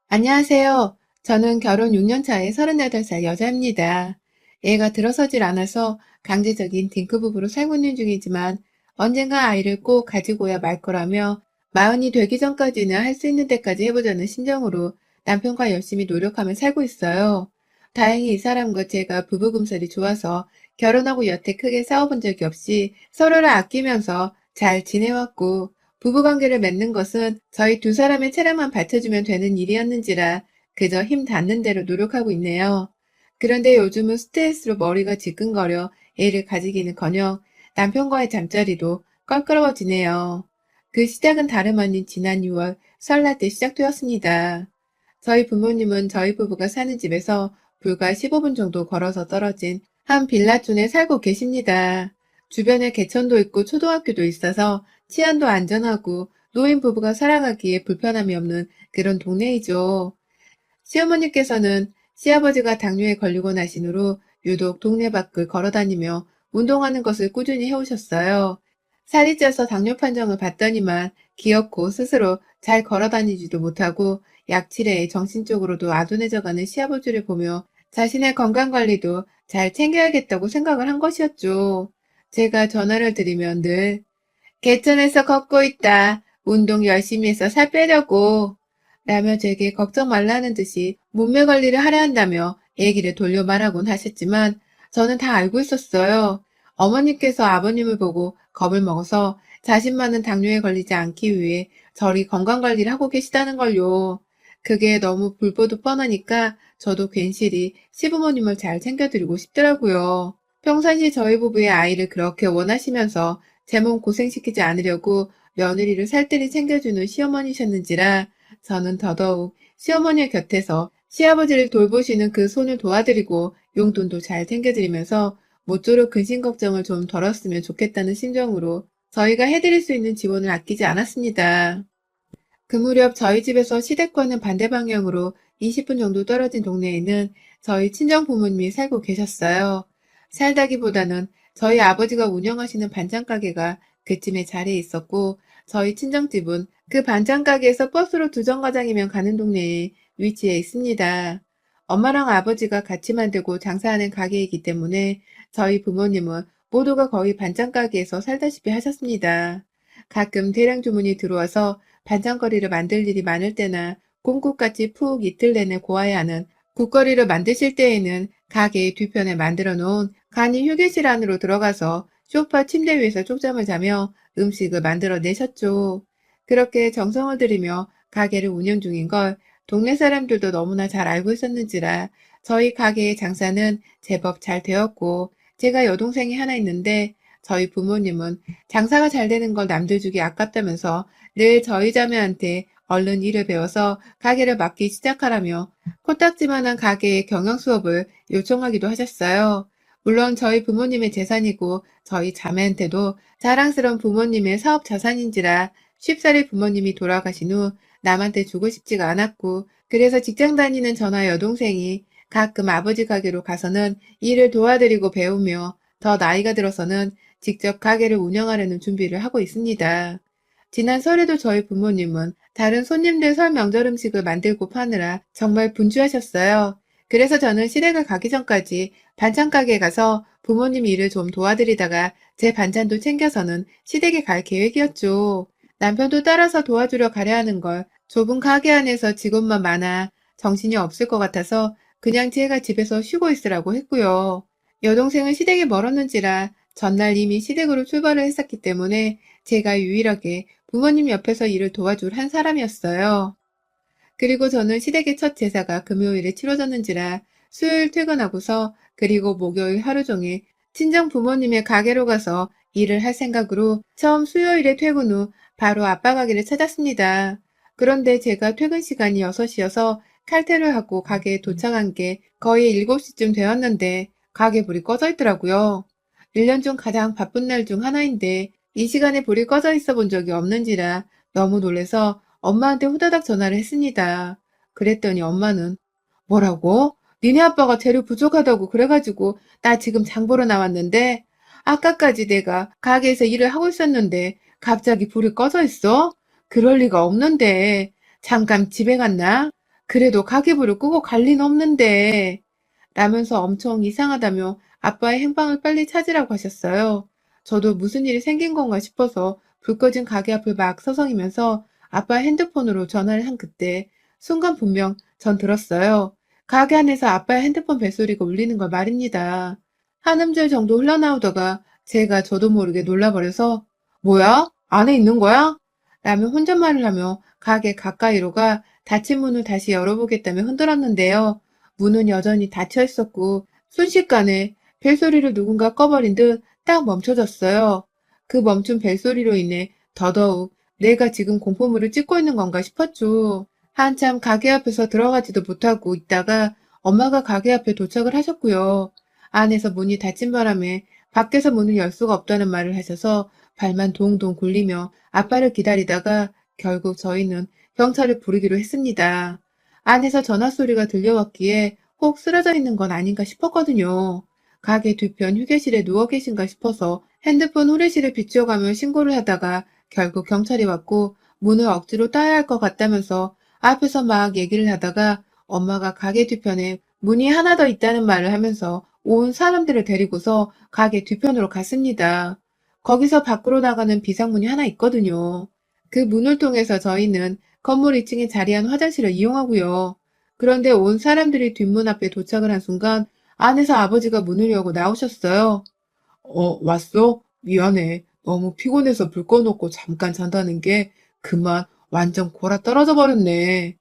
안녕하세요. 저는 결혼 6년 차의 38살 여자입니다. 애가 들어서질 않아서 강제적인 딩크부부로 살고 있는 중이지만 언젠가 아이를 꼭 가지고야 말 거라며 마흔이 되기 전까지는 할 수 있는 데까지 해보자는 심정으로 남편과 열심히 노력하며 살고 있어요. 다행히 이 사람과 제가 부부금슬이 좋아서 결혼하고 여태 크게 싸워본 적이 없이 서로를 아끼면서 잘 지내왔고 부부관계를 맺는 것은 저희 두 사람의 체력만 받쳐주면 되는 일이었는지라 그저 힘 닿는 대로 노력하고 있네요. 그런데 요즘은 스트레스로 머리가 지끈거려 애를 가지기는커녕 남편과의 잠자리도 껄끄러워지네요. 그 시작은 다름 아닌 지난 6월 설날 때 시작되었습니다. 저희 부모님은 저희 부부가 사는 집에서 불과 15분 정도 걸어서 떨어진 한 빌라촌에 살고 계십니다. 주변에 개천도 있고 초등학교도 있어서 치안도 안전하고 노인 부부가 살아가기에 불편함이 없는 그런 동네이죠. 시어머니께서는 시아버지가 당뇨에 걸리고 나신 후로 유독 동네 밖을 걸어다니며 운동하는 것을 꾸준히 해오셨어요. 살이 쪄서 당뇨 판정을 받더니만 기어코 스스로 잘 걸어다니지도 못하고 약칠에 정신적으로도 아둔해져가는 시아버지를 보며 자신의 건강관리도 잘 챙겨야겠다고 생각을 한 것이었죠. 제가 전화를 드리면 늘 개천에서 걷고 있다. 운동 열심히 해서 살 빼려고. 라며 제게 걱정 말라는 듯이 몸매 관리를 하려 한다며 얘기를 돌려 말하곤 하셨지만 저는 다 알고 있었어요. 어머니께서 아버님을 보고 겁을 먹어서 자신만은 당뇨에 걸리지 않기 위해 저리 건강관리를 하고 계시다는 걸요. 그게 너무 불보듯 뻔하니까 저도 괜시리 시부모님을 잘 챙겨드리고 싶더라고요. 평상시 저희 부부의 아이를 그렇게 원하시면서 제 몸 고생시키지 않으려고 며느리를 살뜰히 챙겨주는 시어머니셨는지라 저는 더더욱 시어머니의 곁에서 시아버지를 돌보시는 그 손을 도와드리고 용돈도 잘 챙겨드리면서 모쪼록 근심 걱정을 좀 덜었으면 좋겠다는 심정으로 저희가 해드릴 수 있는 지원을 아끼지 않았습니다. 그 무렵 저희 집에서 시댁과는 반대 방향으로 20분 정도 떨어진 동네에는 저희 친정 부모님이 살고 계셨어요. 살다기보다는 저희 아버지가 운영하시는 반찬 가게가 그쯤에 자리에 있었고 저희 친정집은 그 반찬 가게에서 버스로 두 정거장이면 가는 동네에 위치해 있습니다. 엄마랑 아버지가 같이 만들고 장사하는 가게이기 때문에 저희 부모님은 모두가 거의 반찬 가게에서 살다시피 하셨습니다. 가끔 대량 주문이 들어와서 반찬거리를 만들 일이 많을 때나 꼼국같이 푹 이틀 내내 고아야 하는 국거리를 만드실 때에는 가게의 뒤편에 만들어 놓은 간이 휴게실 안으로 들어가서 소파 침대 위에서 쪽잠을 자며 음식을 만들어 내셨죠. 그렇게 정성을 들이며 가게를 운영 중인 걸 동네 사람들도 너무나 잘 알고 있었는지라 저희 가게의 장사는 제법 잘 되었고 제가 여동생이 하나 있는데 저희 부모님은 장사가 잘 되는 걸 남들 주기 아깝다면서 늘 저희 자매한테 얼른 일을 배워서 가게를 맡기 시작하라며 코딱지만한 가게의 경영 수업을 요청하기도 하셨어요. 물론 저희 부모님의 재산이고 저희 자매한테도 자랑스러운 부모님의 사업 자산인지라 쉽사리 부모님이 돌아가신 후 남한테 주고 싶지가 않았고 그래서 직장 다니는 저나 여동생이 가끔 아버지 가게로 가서는 일을 도와드리고 배우며 더 나이가 들어서는 직접 가게를 운영하려는 준비를 하고 있습니다. 지난 설에도 저희 부모님은 다른 손님들 설 명절 음식을 만들고 파느라 정말 분주하셨어요. 그래서 저는 시댁을 가기 전까지 반찬 가게에 가서 부모님 일을 좀 도와드리다가 제 반찬도 챙겨서는 시댁에 갈 계획이었죠. 남편도 따라서 도와주려 가려 하는 걸 좁은 가게 안에서 직원만 많아 정신이 없을 것 같아서 그냥 제가 집에서 쉬고 있으라고 했고요. 여동생은 시댁이 멀었는지라 전날 이미 시댁으로 출발을 했었기 때문에 제가 유일하게 부모님 옆에서 일을 도와줄 한 사람이었어요. 그리고 저는 시댁의 첫 제사가 금요일에 치러졌는지라 수요일 퇴근하고서 그리고 목요일 하루 종일 친정 부모님의 가게로 가서 일을 할 생각으로 처음 수요일에 퇴근 후 바로 아빠 가게를 찾았습니다. 그런데 제가 퇴근 시간이 6시여서 칼퇴를 하고 가게에 도착한 게 거의 7시쯤 되었는데 가게 불이 꺼져 있더라고요. 1년 중 가장 바쁜 날 중 하나인데 이 시간에 불이 꺼져 있어 본 적이 없는지라 너무 놀라서 엄마한테 후다닥 전화를 했습니다. 그랬더니 엄마는 뭐라고? 니네 아빠가 재료 부족하다고 그래가지고 나 지금 장 보러 나왔는데 아까까지 내가 가게에서 일을 하고 있었는데 갑자기 불이 꺼져 있어? 그럴 리가 없는데 잠깐 집에 갔나? 그래도 가계부를 끄고 갈 리는 없는데. 라면서 엄청 이상하다며 아빠의 행방을 빨리 찾으라고 하셨어요. 저도 무슨 일이 생긴 건가 싶어서 불 꺼진 가게 앞을 막 서성이면서 아빠 핸드폰으로 전화를 한 그때 순간 분명 전 들었어요. 가게 안에서 아빠의 핸드폰 벨소리가 울리는 걸 말입니다. 한 음절 정도 흘러나오다가 제가 저도 모르게 놀라버려서 뭐야? 안에 있는 거야? 라며 혼잣말을 하며 가게 가까이로 가 닫힌 문을 다시 열어보겠다며 흔들었는데요. 문은 여전히 닫혀 있었고 순식간에 벨소리를 누군가 꺼버린 듯 딱 멈춰졌어요. 그 멈춘 벨소리로 인해 더더욱 내가 지금 공포물을 찍고 있는 건가 싶었죠. 한참 가게 앞에서 들어가지도 못하고 있다가 엄마가 가게 앞에 도착을 하셨고요. 안에서 문이 닫힌 바람에 밖에서 문을 열 수가 없다는 말을 하셔서 발만 동동 굴리며 아빠를 기다리다가 결국 저희는 경찰을 부르기로 했습니다. 안에서 전화 소리가 들려왔기에 혹 쓰러져 있는 건 아닌가 싶었거든요. 가게 뒤편 휴게실에 누워 계신가 싶어서 핸드폰 후레쉬를 비추어가며 신고를 하다가 결국 경찰이 왔고 문을 억지로 따야 할 것 같다면서 앞에서 막 얘기를 하다가 엄마가 가게 뒤편에 문이 하나 더 있다는 말을 하면서 온 사람들을 데리고서 가게 뒤편으로 갔습니다. 거기서 밖으로 나가는 비상문이 하나 있거든요. 그 문을 통해서 저희는 건물 2층에 자리한 화장실을 이용하고요. 그런데 온 사람들이 뒷문 앞에 도착을 한 순간 안에서 아버지가 문을 열고 나오셨어요. 왔어? 미안해. 너무 피곤해서 불 꺼놓고 잠깐 잔다는 게 그만 완전 골아 떨어져 버렸네.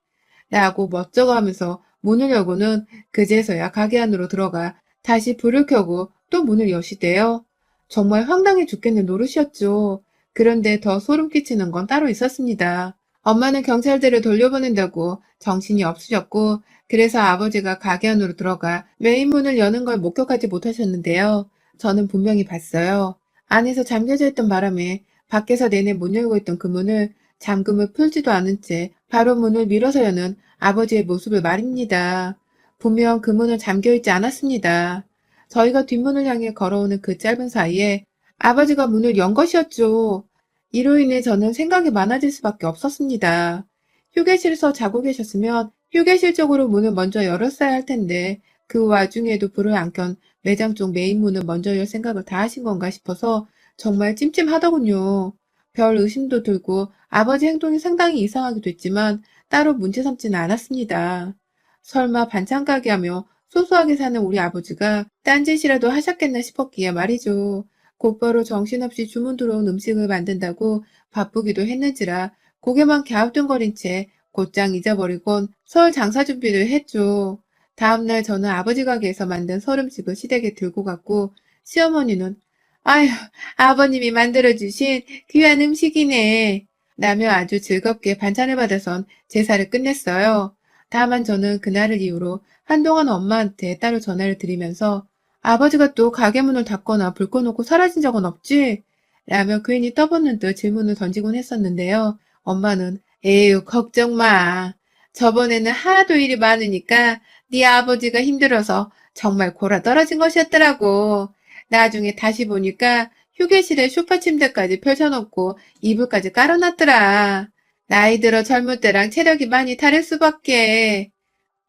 라고 멋쩍어 하면서 문을 열고는 그제서야 가게 안으로 들어가 다시 불을 켜고 또 문을 여시대요. 정말 황당해 죽겠는 노릇이었죠. 그런데 더 소름 끼치는 건 따로 있었습니다. 엄마는 경찰들을 돌려보낸다고 정신이 없으셨고 그래서 아버지가 가게 안으로 들어가 메인 문을 여는 걸 목격하지 못하셨는데요. 저는 분명히 봤어요. 안에서 잠겨져 있던 바람에 밖에서 내내 못 열고 있던 그 문을 잠금을 풀지도 않은 채 바로 문을 밀어서 여는 아버지의 모습을 말입니다. 분명 그 문은 잠겨있지 않았습니다. 저희가 뒷문을 향해 걸어오는 그 짧은 사이에 아버지가 문을 연 것이었죠. 이로 인해 저는 생각이 많아질 수밖에 없었습니다. 휴게실에서 자고 계셨으면 휴게실 쪽으로 문을 먼저 열었어야 할 텐데 그 와중에도 불을 안 켠 매장 쪽 메인 문을 먼저 열 생각을 다 하신 건가 싶어서 정말 찜찜하더군요. 별 의심도 들고 아버지 행동이 상당히 이상하기도 했지만 따로 문제 삼지는 않았습니다. 설마 반찬 가게 하며 소소하게 사는 우리 아버지가 딴짓이라도 하셨겠나 싶었기에 말이죠. 곧바로 정신없이 주문 들어온 음식을 만든다고 바쁘기도 했는지라 고개만 갸우뚱거린 채 곧장 잊어버리곤 설 장사 준비를 했죠. 다음날 저는 아버지 가게에서 만든 설 음식을 시댁에 들고 갔고 시어머니는 아휴 아버님이 만들어주신 귀한 음식이네 라며 아주 즐겁게 반찬을 받아선 제사를 끝냈어요. 다만 저는 그날을 이후로 한동안 엄마한테 따로 전화를 드리면서 아버지가 또 가게 문을 닫거나 불 꺼놓고 사라진 적은 없지? 라며 괜히 떠보는 듯 질문을 던지곤 했었는데요. 엄마는 에휴 걱정 마. 저번에는 하도 일이 많으니까 네 아버지가 힘들어서 정말 골아 떨어진 것이었더라고. 나중에 다시 보니까 휴게실에 소파 침대까지 펼쳐놓고 이불까지 깔아놨더라. 나이 들어 젊을 때랑 체력이 많이 다를 수밖에.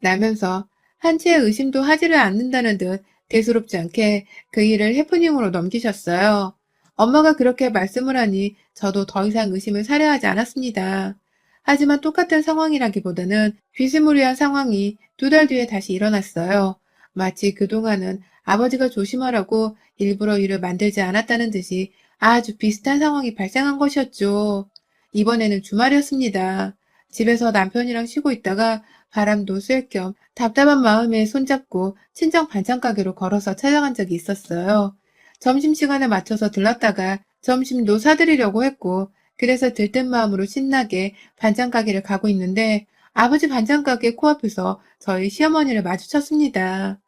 라면서 한치의 의심도 하지를 않는다는 듯 대수롭지 않게 그 일을 해프닝으로 넘기셨어요. 엄마가 그렇게 말씀을 하니 저도 더 이상 의심을 사려 하지 않았습니다. 하지만 똑같은 상황이라기보다는 비스무리한 상황이 2달 뒤에 다시 일어났어요. 마치 그동안은 아버지가 조심하라고 일부러 일을 만들지 않았다는 듯이 아주 비슷한 상황이 발생한 것이었죠. 이번에는 주말이었습니다. 집에서 남편이랑 쉬고 있다가 바람도 쐴 겸 답답한 마음에 손잡고 친정 반찬 가게로 걸어서 찾아간 적이 있었어요. 점심시간에 맞춰서 들렀다가 점심도 사드리려고 했고 그래서 들뜬 마음으로 신나게 반찬 가게를 가고 있는데 아버지 반찬 가게 코앞에서 저희 시어머니를 마주쳤습니다.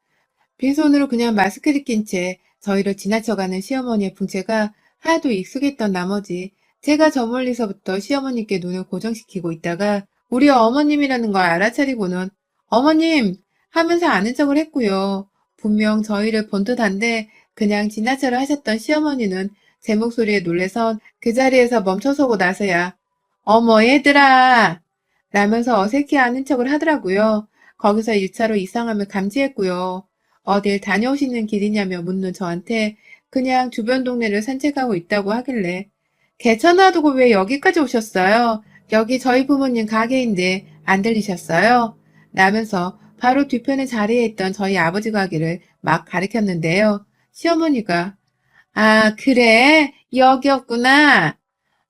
빈손으로 그냥 마스크를 낀 채 저희를 지나쳐가는 시어머니의 풍채가 하도 익숙했던 나머지 제가 저 멀리서부터 시어머니께 눈을 고정시키고 있다가 우리 어머님이라는 걸 알아차리고는 어머님 하면서 아는 척을 했고요. 분명 저희를 본 듯한데 그냥 지나쳐라 하셨던 시어머니는 제 목소리에 놀래선 그 자리에서 멈춰서고 나서야 어머 얘들아 라면서 어색해하는 척을 하더라고요. 거기서 1차로 이상함을 감지했고요. 어딜 다녀오시는 길이냐며 묻는 저한테 그냥 주변 동네를 산책하고 있다고 하길래 개천 놔두고 왜 여기까지 오셨어요? 여기 저희 부모님 가게인데 안 들리셨어요? 라면서 바로 뒤편에 자리에 있던 저희 아버지 가게를 막 가리켰는데요. 시어머니가 아, 그래? 여기였구나.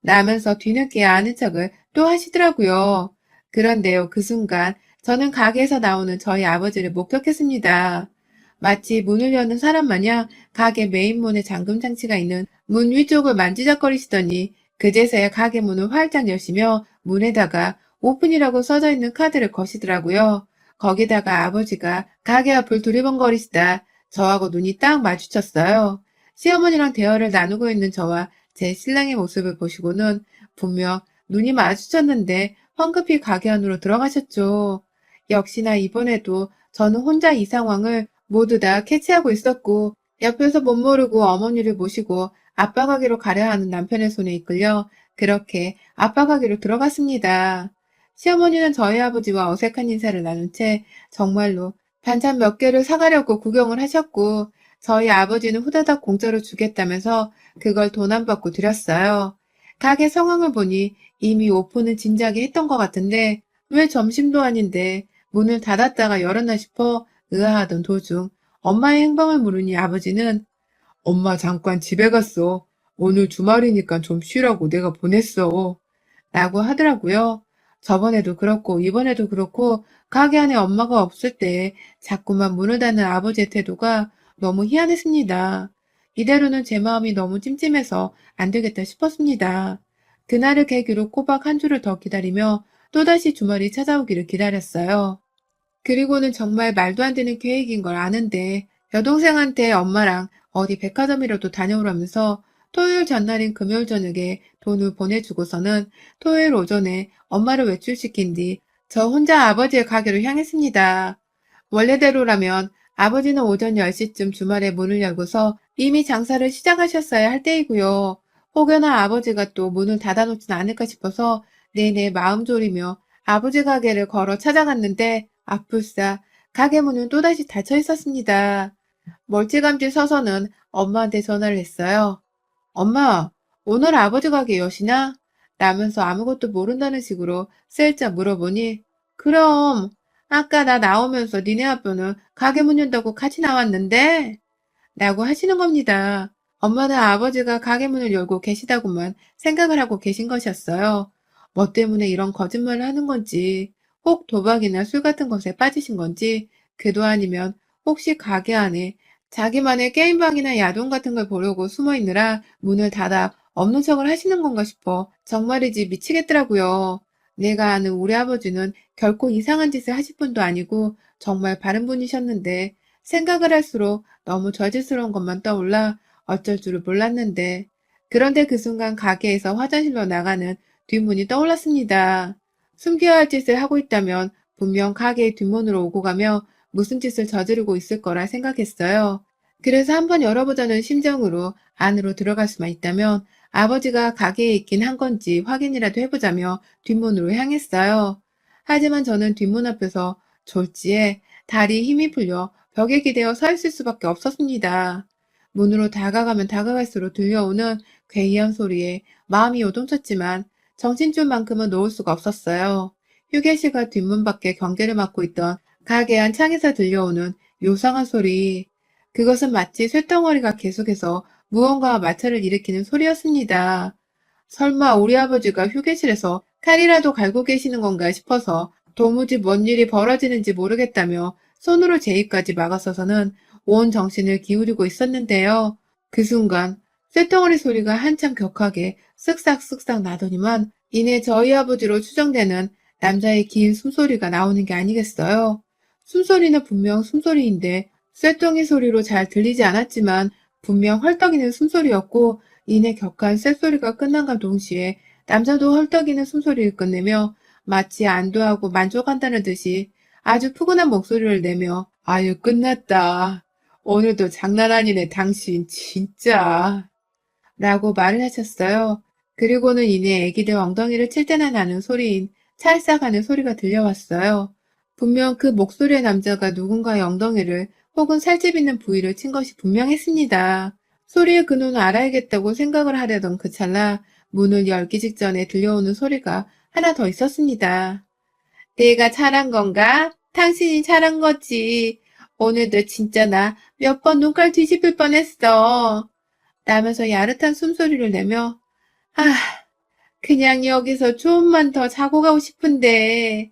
라면서 뒤늦게 아는 척을 또 하시더라고요. 그런데요, 그 순간 저는 가게에서 나오는 저희 아버지를 목격했습니다. 마치 문을 여는 사람 마냥 가게 메인문에 잠금 장치가 있는 문 위쪽을 만지작거리시더니 그제서야 가게 문을 활짝 여시며 문에다가 오픈이라고 써져 있는 카드를 거시더라고요. 거기다가 아버지가 가게 앞을 두리번거리시다 저하고 눈이 딱 마주쳤어요. 시어머니랑 대화를 나누고 있는 저와 제 신랑의 모습을 보시고는 분명 눈이 마주쳤는데 황급히 가게 안으로 들어가셨죠. 역시나 이번에도 저는 혼자 이 상황을 모두 다 캐치하고 있었고 옆에서 못 모르고 어머니를 모시고 아빠 가게로 가려 하는 남편의 손에 이끌려 그렇게 아빠 가게로 들어갔습니다. 시어머니는 저희 아버지와 어색한 인사를 나눈 채 정말로 반찬 몇 개를 사가려고 구경을 하셨고 저희 아버지는 후다닥 공짜로 주겠다면서 그걸 돈 안 받고 드렸어요. 가게 상황을 보니 이미 오픈은 진작에 했던 것 같은데 왜 점심도 아닌데 문을 닫았다가 열었나 싶어 의아하던 도중 엄마의 행방을 물으니 아버지는 엄마 잠깐 집에 갔어. 오늘 주말이니까 좀 쉬라고 내가 보냈어. 라고 하더라고요. 저번에도 그렇고 이번에도 그렇고 가게 안에 엄마가 없을 때 자꾸만 문을 닫는 아버지의 태도가 너무 희한했습니다. 이대로는 제 마음이 너무 찜찜해서 안 되겠다 싶었습니다. 그날을 계기로 꼬박 한 주를 더 기다리며 또다시 주말이 찾아오기를 기다렸어요. 그리고는 정말 말도 안 되는 계획인 걸 아는데 여동생한테 엄마랑 어디 백화점이라도 다녀오라면서 토요일 전날인 금요일 저녁에 돈을 보내주고서는 토요일 오전에 엄마를 외출시킨 뒤 저 혼자 아버지의 가게로 향했습니다. 원래대로라면 아버지는 오전 10시쯤 주말에 문을 열고서 이미 장사를 시작하셨어야 할 때이고요. 혹여나 아버지가 또 문을 닫아놓진 않을까 싶어서 내내 마음 졸이며 아버지 가게를 걸어 찾아갔는데 아뿔싸 가게 문은 또다시 닫혀 있었습니다. 멀찌감치 서서는 엄마한테 전화를 했어요. 엄마, 오늘 아버지 가게 여시나? 라면서 아무것도 모른다는 식으로 슬쩍 물어보니 그럼 아까 나 나오면서 니네 아빠는 가게 문 연다고 같이 나왔는데? 라고 하시는 겁니다. 엄마는 아버지가 가게 문을 열고 계시다고만 생각을 하고 계신 것이었어요. 뭐 때문에 이런 거짓말을 하는 건지, 혹 도박이나 술 같은 것에 빠지신 건지, 그도 아니면 혹시 가게 안에 자기만의 게임방이나 야동 같은 걸 보려고 숨어 있느라 문을 닫아 없는 척을 하시는 건가 싶어 정말이지 미치겠더라고요. 내가 아는 우리 아버지는 결코 이상한 짓을 하실 분도 아니고 정말 바른 분이셨는데 생각을 할수록 너무 저질스러운 것만 떠올라 어쩔 줄을 몰랐는데 그런데 그 순간 가게에서 화장실로 나가는 뒷문이 떠올랐습니다. 숨겨야 할 짓을 하고 있다면 분명 가게의 뒷문으로 오고 가며 무슨 짓을 저지르고 있을 거라 생각했어요. 그래서 한번 열어보자는 심정으로 안으로 들어갈 수만 있다면 아버지가 가게에 있긴 한 건지 확인이라도 해보자며 뒷문으로 향했어요. 하지만 저는 뒷문 앞에서 졸지에 다리에 힘이 풀려 벽에 기대어 서 있을 수밖에 없었습니다. 문으로 다가가면 다가갈수록 들려오는 괴이한 소리에 마음이 요동쳤지만 정신줄만큼은 놓을 수가 없었어요. 휴게실과 뒷문 밖에 경계를 맡고 있던 가게 안 창에서 들려오는 요상한 소리. 그것은 마치 쇳덩어리가 계속해서 무언가와 마찰을 일으키는 소리였습니다. 설마 우리 아버지가 휴게실에서 칼이라도 갈고 계시는 건가 싶어서 도무지 뭔 일이 벌어지는지 모르겠다며 손으로 제 입까지 막아서서는 온 정신을 기울이고 있었는데요. 그 순간 쇳덩어리 소리가 한참 격하게 쓱싹쓱싹 나더니만 이내 저희 아버지로 추정되는 남자의 긴 숨소리가 나오는 게 아니겠어요. 숨소리는 분명 숨소리인데 쇳덩이 소리로 잘 들리지 않았지만 분명 헐떡이는 숨소리였고 이내 격한 쇳소리가 끝난과 동시에 남자도 헐떡이는 숨소리를 끝내며 마치 안도하고 만족한다는 듯이 아주 푸근한 목소리를 내며 아유 끝났다. 오늘도 장난 아니네 당신 진짜 라고 말을 하셨어요. 그리고는 이내 애기들 엉덩이를 칠 때나 나는 소리인 찰싹하는 소리가 들려왔어요. 분명 그 목소리의 남자가 누군가의 엉덩이를 혹은 살집 있는 부위를 친 것이 분명했습니다. 소리의 근원을 알아야겠다고 생각을 하려던 그 찰나 문을 열기 직전에 들려오는 소리가 하나 더 있었습니다. 내가 잘한 건가? 당신이 잘한 거지. 오늘도 진짜 나 몇 번 눈깔 뒤집힐 뻔했어. 라면서 야릇한 숨소리를 내며 아, 그냥 여기서 조금만 더 자고 가고 싶은데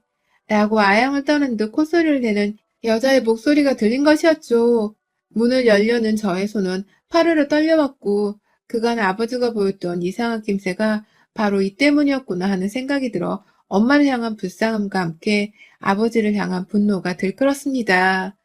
라고 아양을 떠는 듯 콧소리를 내는 여자의 목소리가 들린 것이었죠. 문을 열려는 저의 손은 파르르 떨려왔고 그간 아버지가 보였던 이상한 낌새가 바로 이 때문이었구나 하는 생각이 들어 엄마를 향한 불쌍함과 함께 아버지를 향한 분노가 들끓었습니다.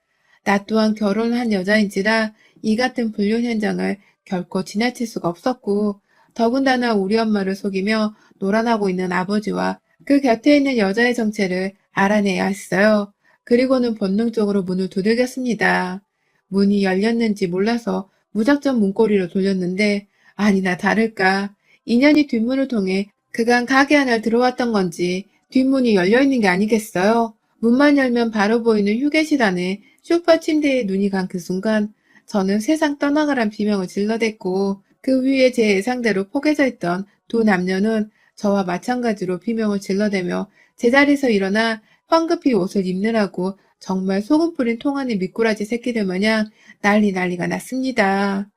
나 또한 결혼을 한 여자인지라 이 같은 불륜 현장을 결코 지나칠 수가 없었고 더군다나 우리 엄마를 속이며 놀아나고 있는 아버지와 그 곁에 있는 여자의 정체를 알아내야 했어요. 그리고는 본능적으로 문을 두들겼습니다. 문이 열렸는지 몰라서 무작정 문고리로 돌렸는데 아니나 다를까 인연이 뒷문을 통해 그간 가게 안을 들어왔던 건지 뒷문이 열려있는 게 아니겠어요? 문만 열면 바로 보이는 휴게실 안에 소파 침대에 눈이 간 그 순간 저는 세상 떠나가란 비명을 질러댔고 그 위에 제 예상대로 포개져 있던 두 남녀는 저와 마찬가지로 비명을 질러대며 제자리에서 일어나 황급히 옷을 입느라고 정말 소금 뿌린 통안의 미꾸라지 새끼들 마냥 난리가 났습니다.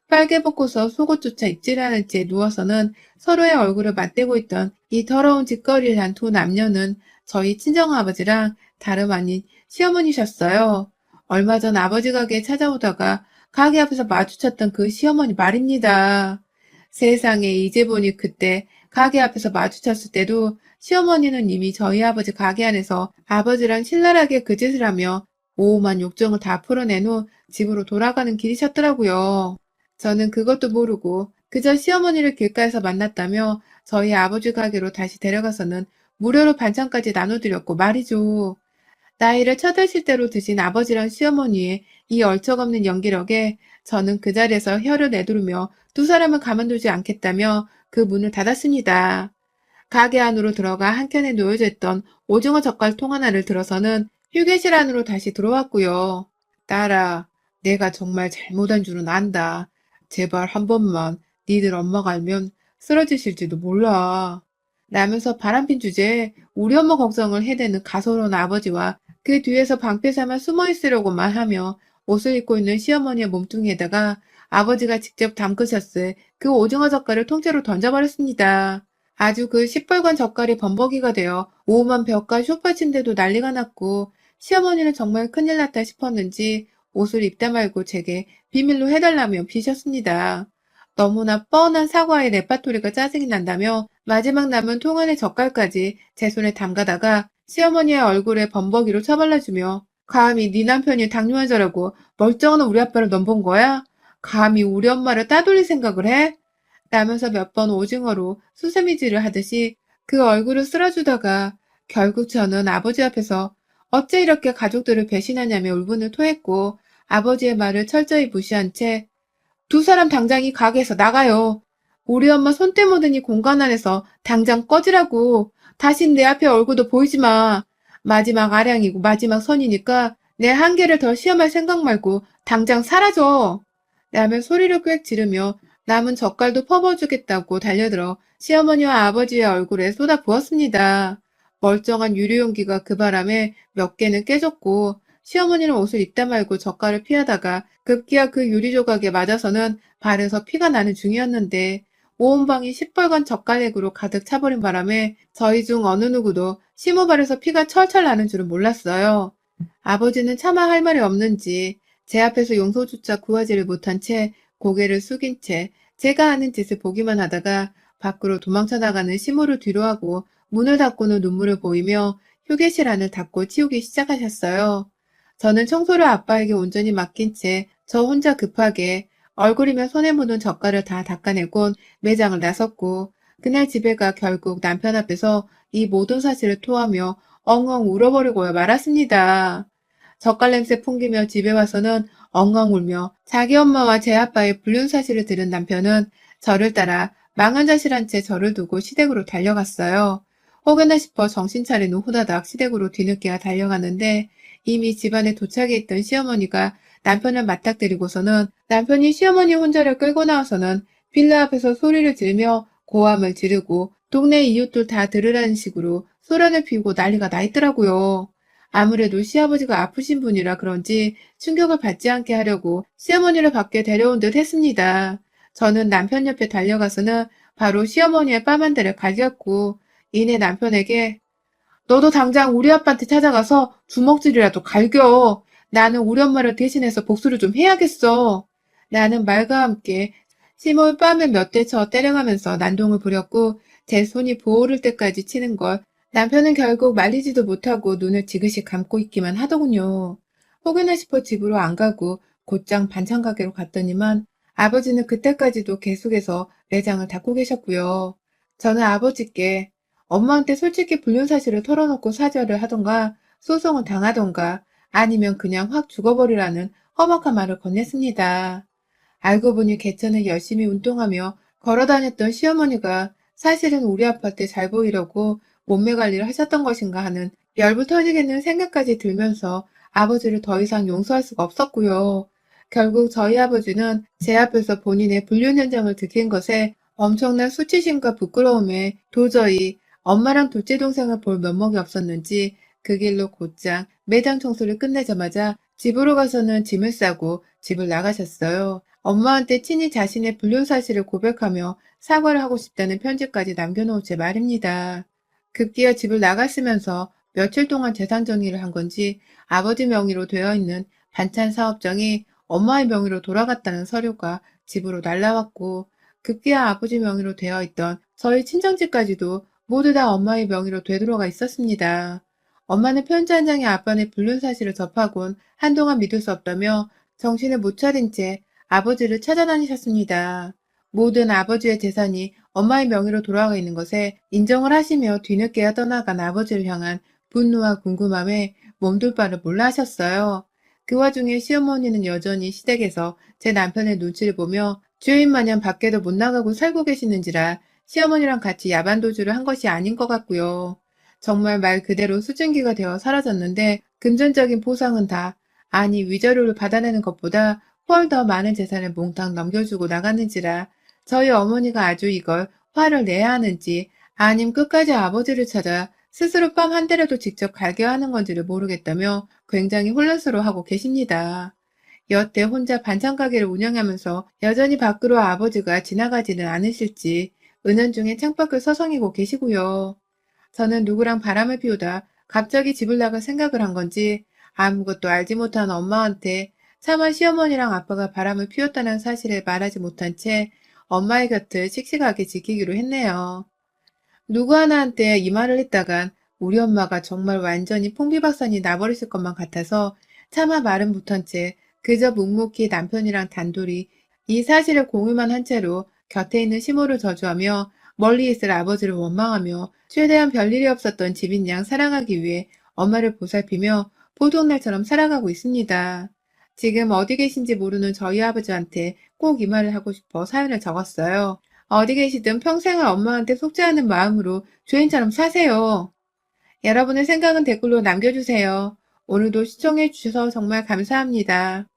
빨개 벗고서 속옷조차 입질 않은 채 누워서는 서로의 얼굴을 맞대고 있던 이 더러운 짓거리를 한 두 남녀는 저희 친정아버지랑 다름 아닌 시어머니셨어요. 얼마 전 아버지 가게에 찾아오다가 가게 앞에서 마주쳤던 그 시어머니 말입니다. 세상에 이제 보니 그때 가게 앞에서 마주쳤을 때도 시어머니는 이미 저희 아버지 가게 안에서 아버지랑 신랄하게 그 짓을 하며 오오만 욕정을 다 풀어낸 후 집으로 돌아가는 길이셨더라고요. 저는 그것도 모르고 그저 시어머니를 길가에서 만났다며 저희 아버지 가게로 다시 데려가서는 무료로 반찬까지 나눠드렸고 말이죠. 나이를 처드실 대로 드신 아버지랑 시어머니의 이 얼척없는 연기력에 저는 그 자리에서 혀를 내두르며 두 사람을 가만두지 않겠다며 그 문을 닫았습니다. 가게 안으로 들어가 한켠에 놓여져 있던 오징어 젓갈 통 하나를 들어서는 휴게실 안으로 다시 들어왔고요. 딸아, 내가 정말 잘못한 줄은 안다. 제발 한 번만 니들 엄마가 알면 쓰러지실지도 몰라. 라면서 바람핀 주제에 우리 엄마 걱정을 해대는 가소로운 아버지와 그 뒤에서 방패 삼아 숨어 있으려고만 하며 옷을 입고 있는 시어머니의 몸뚱이에다가 아버지가 직접 담그셨을 그 오징어 젓갈을 통째로 던져버렸습니다. 아주 그 시뻘건 젓갈이 범벅이가 되어 오후만 벽과 소파 침대도 난리가 났고 시어머니는 정말 큰일 났다 싶었는지 옷을 입다 말고 제게 비밀로 해달라며 비셨습니다. 너무나 뻔한 사과의 레파토리가 짜증이 난다며 마지막 남은 통안의 젓갈까지 제 손에 담가다가 시어머니의 얼굴에 범벅이로 쳐발라주며 감히 네 남편이 당뇨환자라고 멀쩡한 우리 아빠를 넘본 거야? 감히 우리 엄마를 따돌릴 생각을 해? 라면서 몇 번 오징어로 수세미질을 하듯이 그 얼굴을 쓸어주다가 결국 저는 아버지 앞에서 어째 이렇게 가족들을 배신하냐며 울분을 토했고 아버지의 말을 철저히 무시한 채 두 사람 당장 이 가게에서 나가요. 우리 엄마 손때 묻으니 공간 안에서 당장 꺼지라고. 다신 내 앞에 얼굴도 보이지 마. 마지막 아량이고 마지막 선이니까 내 한계를 더 시험할 생각 말고 당장 사라져. 라며 소리를 꽥 지르며 남은 젓갈도 퍼부어주겠다고 달려들어 시어머니와 아버지의 얼굴에 쏟아 부었습니다. 멀쩡한 유리용기가 그 바람에 몇 개는 깨졌고 시어머니는 옷을 입다 말고 젓갈을 피하다가 급기야 그 유리 조각에 맞아서는 발에서 피가 나는 중이었는데 온 방이 시뻘건 젓갈액으로 가득 차버린 바람에 저희 중 어느 누구도 시모발에서 피가 철철 나는 줄은 몰랐어요. 아버지는 차마 할 말이 없는지 제 앞에서 용서조차 구하지를 못한 채 고개를 숙인 채 제가 하는 짓을 보기만 하다가 밖으로 도망쳐 나가는 시모를 뒤로하고 문을 닫고는 눈물을 보이며 휴게실 안을 닫고 치우기 시작하셨어요. 저는 청소를 아빠에게 온전히 맡긴 채 저 혼자 급하게 얼굴이며 손에 묻은 젓갈을 다 닦아내곤 매장을 나섰고 그날 집에 가 결국 남편 앞에서 이 모든 사실을 토하며 엉엉 울어버리고 말았습니다. 젓갈 냄새 풍기며 집에 와서는 엉엉 울며 자기 엄마와 제 아빠의 불륜 사실을 들은 남편은 저를 따라 망한 자실한 채 저를 두고 시댁으로 달려갔어요. 혹여나 싶어 정신 차린 후 후다닥 시댁으로 뒤늦게 달려가는데 이미 집안에 도착해 있던 시어머니가 남편을 맞닥뜨리고서는 남편이 시어머니 혼자를 끌고 나와서는 빌라 앞에서 소리를 지르며 고함을 지르고 동네 이웃들 다 들으라는 식으로 소란을 피우고 난리가 나 있더라고요. 아무래도 시아버지가 아프신 분이라 그런지 충격을 받지 않게 하려고 시어머니를 밖에 데려온 듯 했습니다. 저는 남편 옆에 달려가서는 바로 시어머니의 뺨 한 대를 갈겼고 이내 남편에게 너도 당장 우리 아빠한테 찾아가서 주먹질이라도 갈겨. 나는 우리 엄마를 대신해서 복수를 좀 해야겠어. 나는 말과 함께 시몰 뺨을 몇 대 쳐 때려가면서 난동을 부렸고 제 손이 부어오를 때까지 치는 걸 남편은 결국 말리지도 못하고 눈을 지그시 감고 있기만 하더군요. 혹여나 싶어 집으로 안 가고 곧장 반찬 가게로 갔더니만 아버지는 그때까지도 계속해서 매장을 닫고 계셨고요. 저는 아버지께 엄마한테 솔직히 불륜 사실을 털어놓고 사죄를 하던가 소송을 당하던가 아니면 그냥 확 죽어버리라는 험악한 말을 건넸습니다. 알고 보니 개천을 열심히 운동하며 걸어다녔던 시어머니가 사실은 우리 아빠한테 잘 보이려고 몸매 관리를 하셨던 것인가 하는 열불 터지겠는 생각까지 들면서 아버지를 더 이상 용서할 수가 없었고요. 결국 저희 아버지는 제 앞에서 본인의 불륜 현장을 들킨 것에 엄청난 수치심과 부끄러움에 도저히 엄마랑 둘째 동생을 볼 면목이 없었는지 그 길로 곧장 매장 청소를 끝내자마자 집으로 가서는 짐을 싸고 집을 나가셨어요. 엄마한테 친히 자신의 불륜 사실을 고백하며 사과를 하고 싶다는 편지까지 남겨놓은 채 말입니다. 급기야 집을 나갔으면서 며칠 동안 재산 정리를 한 건지 아버지 명의로 되어 있는 반찬 사업장이 엄마의 명의로 돌아갔다는 서류가 집으로 날라왔고 급기야 아버지 명의로 되어 있던 저희 친정집까지도 모두 다 엄마의 명의로 되돌아가 있었습니다. 엄마는 편지 한 장에 아빠의 불륜 사실을 접하곤 한동안 믿을 수 없다며 정신을 못 차린 채 아버지를 찾아다니셨습니다. 모든 아버지의 재산이 엄마의 명의로 돌아가 있는 것에 인정을 하시며 뒤늦게야 떠나간 아버지를 향한 분노와 궁금함에 몸둘 바를 몰라 하셨어요. 그 와중에 시어머니는 여전히 시댁에서 제 남편의 눈치를 보며 주인 마냥 밖에도 못 나가고 살고 계시는지라 시어머니랑 같이 야반도주를 한 것이 아닌 것 같고요. 정말 말 그대로 수증기가 되어 사라졌는데 금전적인 보상은 다, 아니 위자료를 받아내는 것보다 훨 더 많은 재산을 몽땅 넘겨주고 나갔는지라 저희 어머니가 아주 이걸 화를 내야 하는지 아님 끝까지 아버지를 찾아 스스로 뺨 한 대라도 직접 갈겨 하는 건지를 모르겠다며 굉장히 혼란스러워하고 계십니다. 여태 혼자 반찬 가게를 운영하면서 여전히 밖으로 아버지가 지나가지는 않으실지 은연중에 창밖을 서성이고 계시고요. 저는 누구랑 바람을 피우다 갑자기 집을 나갈 생각을 한 건지 아무것도 알지 못한 엄마한테 차마 시어머니랑 아빠가 바람을 피웠다는 사실을 말하지 못한 채 엄마의 곁을 씩씩하게 지키기로 했네요. 누구 하나한테 이 말을 했다간 우리 엄마가 정말 완전히 풍비박산이 나버리실 것만 같아서 차마 말은 못한 채 그저 묵묵히 남편이랑 단둘이 이 사실을 공유만 한 채로 곁에 있는 시모를 저주하며 멀리 있을 아버지를 원망하며 최대한 별일이 없었던 집인 양 사랑하기 위해 엄마를 보살피며 보통날처럼 살아가고 있습니다. 지금 어디 계신지 모르는 저희 아버지한테 꼭 이 말을 하고 싶어 사연을 적었어요. 어디 계시든 평생을 엄마한테 속죄하는 마음으로 주인처럼 사세요. 여러분의 생각은 댓글로 남겨주세요. 오늘도 시청해주셔서 정말 감사합니다.